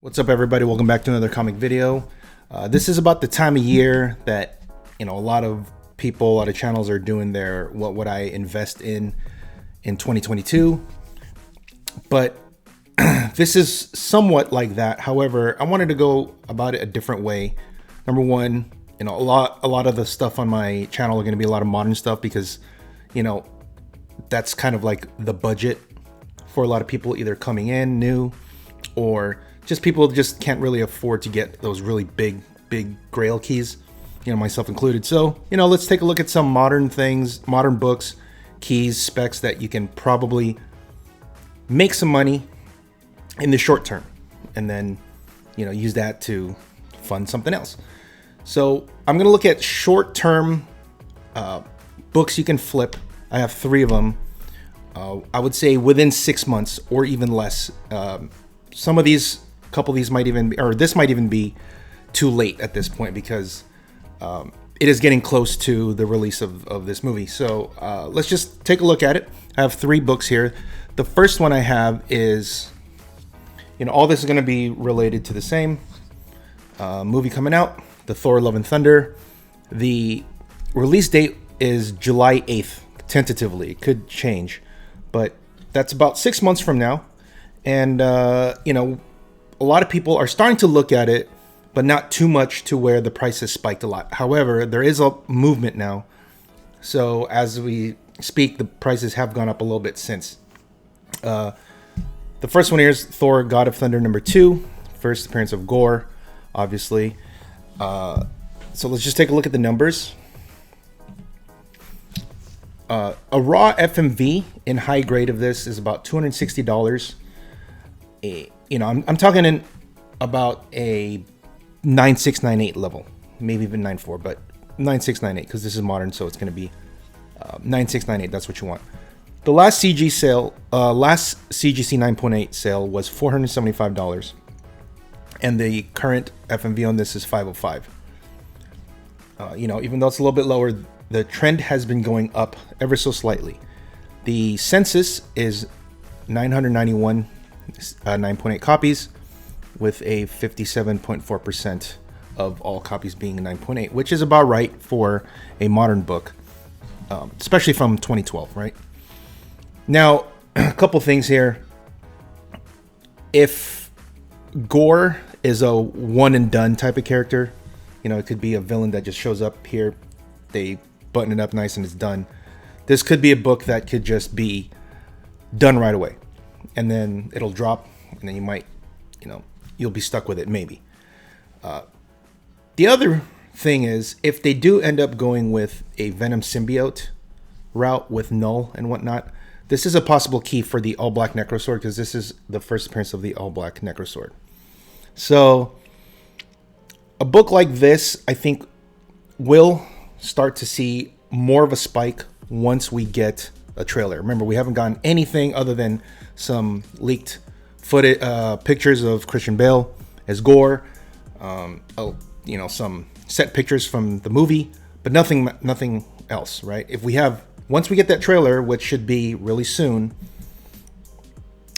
What's up, everybody? Welcome back to another comic video. This is about the time of year that a lot of people, a lot of channels are doing their what would I invest in 2022. But this is somewhat like that. However, I wanted to go about it a different way. Number one, a lot of the stuff on my channel are going to be a lot of modern stuff because that's kind of like the budget for a lot of people, either coming in new or just people just can't really afford to get those really big grail keys, myself included. So, let's take a look at some modern things, modern books, keys, specs that you can probably make some money in the short term and then, use that to fund something else. So I'm going to look at short term books you can flip. I have 3 of them. I would say within 6 months or even less. Some of these, a couple of these might even be, or this might even be too late at this point because it is getting close to the release of this movie. So let's just take a look at it. I have 3 books here. The first one I have is, all this is going to be related to the same movie coming out, the Thor Love and Thunder. The release date is July 8th, tentatively. It could change, but that's about 6 months from now. And, a lot of people are starting to look at it, but not too much to where the price has spiked a lot. However, there is a movement now. So as we speak, the prices have gone up a little bit since. The first one here is Thor, God of Thunder #2. First appearance of Gore, obviously. So let's just take a look at the numbers. A raw FMV in high grade of this is about $260. I'm talking in about a 9698 level, maybe even 94, but 9698 because this is modern, so it's going to be 9698. That's what you want. The last CGC 9.8 sale was $475, and the current FMV on this is 505. Even though it's a little bit lower, the trend has been going up ever so slightly. The census is 991. 9.8 copies, with a 57.4% of all copies being 9.8, which is about right for a modern book, especially from 2012, right? Now, a couple things here. If Gore is a one and done type of character, it could be a villain that just shows up here, they button it up nice and it's done. This could be a book that could just be done right away. And then it'll drop, and then you might, you'll be stuck with it, maybe. The other thing is, if they do end up going with a Venom symbiote route with Null and whatnot, this is a possible key for the all-black Necrosword, because this is the first appearance of the all-black Necrosword. So, a book like this, I think, will start to see more of a spike once we get a trailer. Remember, we haven't gotten anything other than some leaked footage, pictures of Christian Bale as Gore, some set pictures from the movie, but nothing else, right? Once we get that trailer, which should be really soon,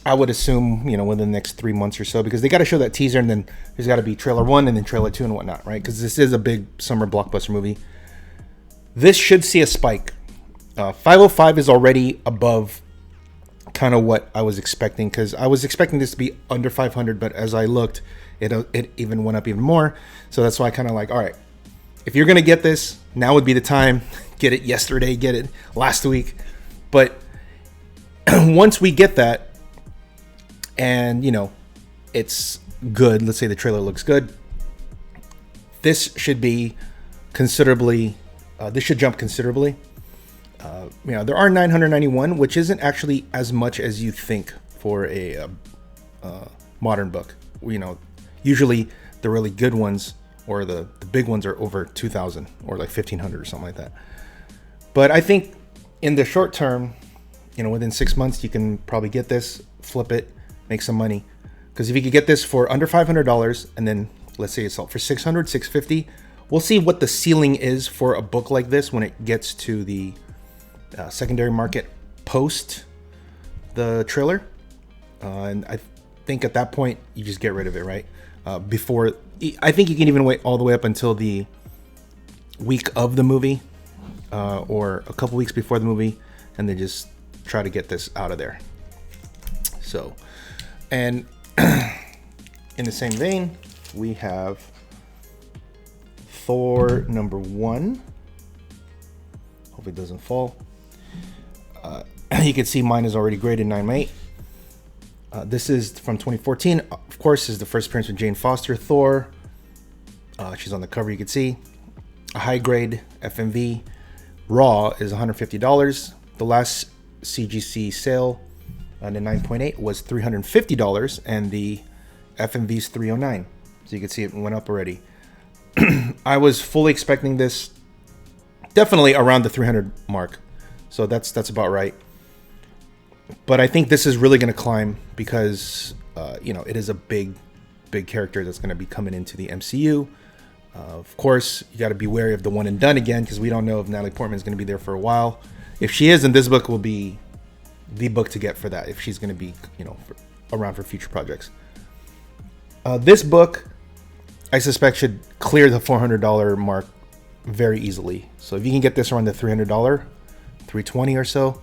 I would assume, within the next 3 months or so, because they got to show that teaser, and then there's got to be trailer 1 and then trailer 2 and whatnot, right? Because this is a big summer blockbuster movie. This should see a spike. 505 is already above kind of what I was expecting, because I was expecting this to be under 500, but as I looked, it even went up even more. So that's why I kind of like, all right, if you're going to get this, now would be the time. Get it yesterday, get it last week. But once we get that and, it's good, let's say the trailer looks good, this should be considerably, this should jump considerably. There are 991, which isn't actually as much as you think for a modern book. Usually the really good ones or the big ones are over 2,000 or like 1,500 or something like that. But I think in the short term, within 6 months, you can probably get this, flip it, make some money. Because if you could get this for under $500 and then let's say it's sold for $600, $650, we'll see what the ceiling is for a book like this when it gets to the secondary market post the trailer. And think at that point you just get rid of it, right? Before, I think you can even wait all the way up until the week of the movie, or a couple weeks before the movie, and then just try to get this out of there. So, and in the same vein, we have Thor #1. Hope it doesn't fall. You can see mine is already graded 9/8. This is from 2014. Of course, is the first appearance with Jane Foster, Thor. She's on the cover, you can see. A high grade FMV. Raw is $150. The last CGC sale on the 9.8 was $350, and the FMV is $309. So you can see it went up already. I was fully expecting this definitely around the 300 mark. So that's about right. But I think this is really going to climb because, it is a big character that's going to be coming into the MCU. Of course, you got to be wary of the one and done again, because we don't know if Natalie Portman is going to be there for a while. If she is, then this book will be the book to get for that, if she's going to be, around for future projects. This book, I suspect, should clear the $400 mark very easily. So if you can get this around the $300, $320 or so,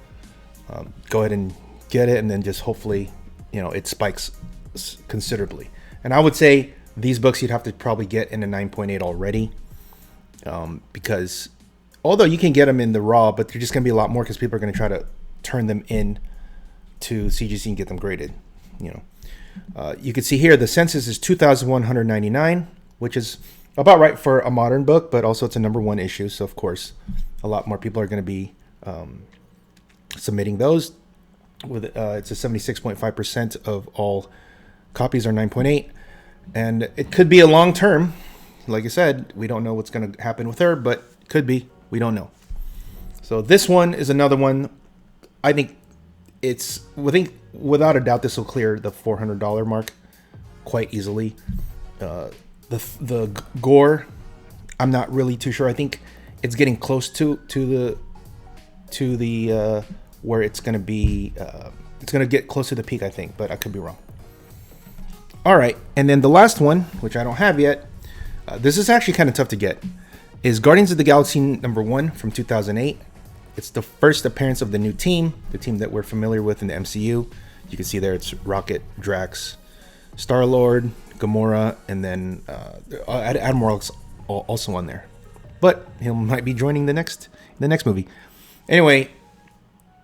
go ahead and get it, and then just hopefully, it spikes considerably. And I would say these books you'd have to probably get in a 9.8 already, because although you can get them in the raw, but they're just going to be a lot more because people are going to try to turn them in to CGC and get them graded. You can see here the census is 2,199, which is about right for a modern book, but also it's a #1 issue, so of course a lot more people are going to be submitting those. With it's a 76.5% of all copies are 9.8, and it could be a long term. Like I said, we don't know what's going to happen with her, but it could be. We don't know. So this one is another one. I think without a doubt this will clear the $400 mark quite easily. The Gore, I'm not really too sure. I think it's getting close to the where it's going to be. It's going to get close to the peak, I think, but I could be wrong. All right, and then the last one, which I don't have yet, this is actually kind of tough to get, is Guardians of the Galaxy #1 from 2008. It's the first appearance of the new team, the team that we're familiar with in the MCU. You can see there it's Rocket, Drax, Star-Lord, Gamora, and then Admiral's also on there. But he might be joining the next movie. Anyway,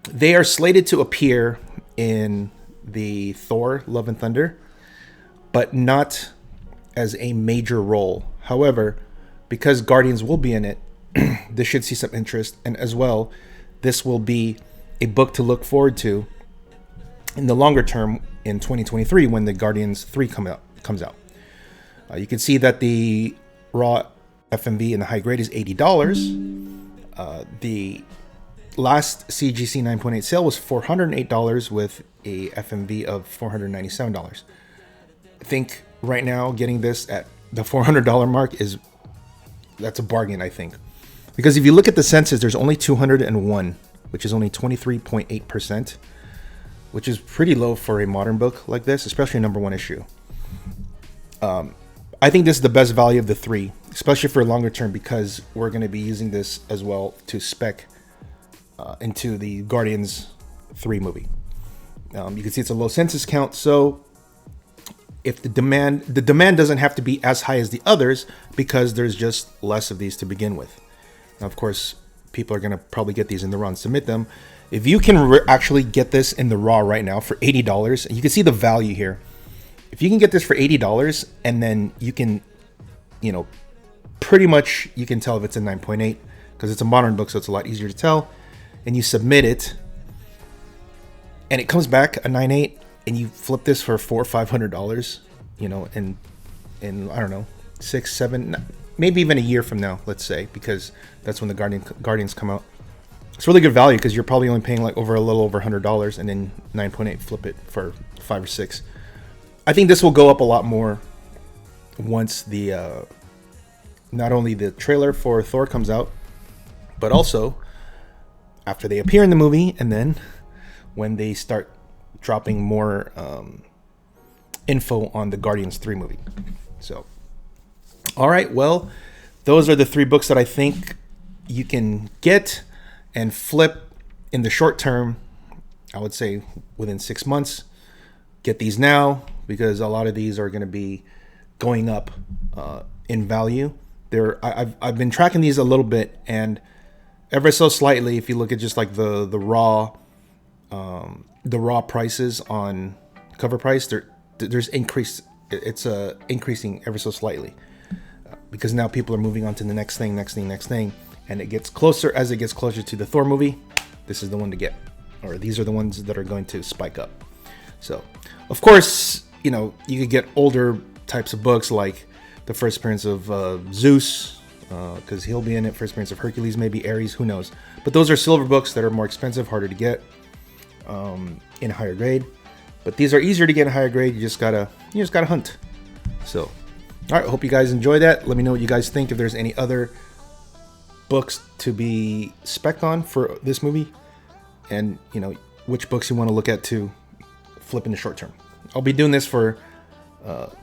they are slated to appear in the Thor: Love and Thunder, but not as a major role. However, because Guardians will be in it, this should see some interest, and as well, this will be a book to look forward to in the longer term in 2023 when the Guardians 3 comes out. You can see that the raw FMV in the high grade is $80. The last CGC 9.8 sale was $408 with a FMV of $497. I think right now getting this at the $400 mark that's a bargain, I think. Because if you look at the census, there's only 201, which is only 23.8%, which is pretty low for a modern book like this, especially a #1 issue. I think this is the best value of the three, especially for longer term, because we're going to be using this as well to spec into the Guardians 3 movie. You can see it's a low census count, so if the demand doesn't have to be as high as the others because there's just less of these to begin with. Now, of course, people are going to probably get these in the raw and submit them. If you can actually get this in the raw right now for $80, and you can see the value here. If you can get this for $80, and then you can, pretty much you can tell if it's a 9.8 because it's a modern book, so it's a lot easier to tell. And you submit it, and it comes back a 9.8, and you flip this for $400 or $500, in I don't know, 6, 7, maybe even a year from now, let's say, because that's when the Guardians come out. It's really good value because you're probably only paying like a little over $100, and then 9.8 flip it for 5 or 6. I think this will go up a lot more once the not only the trailer for Thor comes out, but also after they appear in the movie, and then when they start dropping more info on the Guardians 3 movie. So, all right, well, those are the 3 books that I think you can get and flip in the short term. I would say within 6 months. Get these now, because a lot of these are going to be going up in value. I've been tracking these a little bit, and ever so slightly, if you look at just like the raw prices on cover price, there's increase. It's increasing ever so slightly, because now people are moving on to the next thing, and it gets closer. As it gets closer to the Thor movie, this is the one to get, or these are the ones that are going to spike up. So, of course, you know, you could get older types of books like the first appearance of Zeus, because he'll be in it. First appearance of Hercules, maybe Ares, who knows? But those are silver books that are more expensive, harder to get in a higher grade. But these are easier to get in a higher grade. You just gotta hunt. So, all right. Hope you guys enjoy that. Let me know what you guys think. If there's any other books to be spec'd on for this movie, and you know which books you want to look at to flip in the short term. I'll be doing this for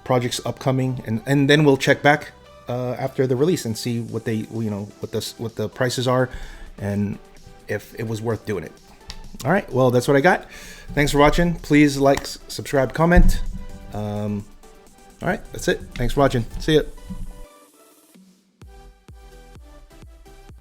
projects upcoming, and then we'll check back after the release and see what what the prices are, and if it was worth doing it. All right, well, that's what I got. Thanks for watching. Please like, subscribe, comment. All right, that's it. Thanks for watching. See ya.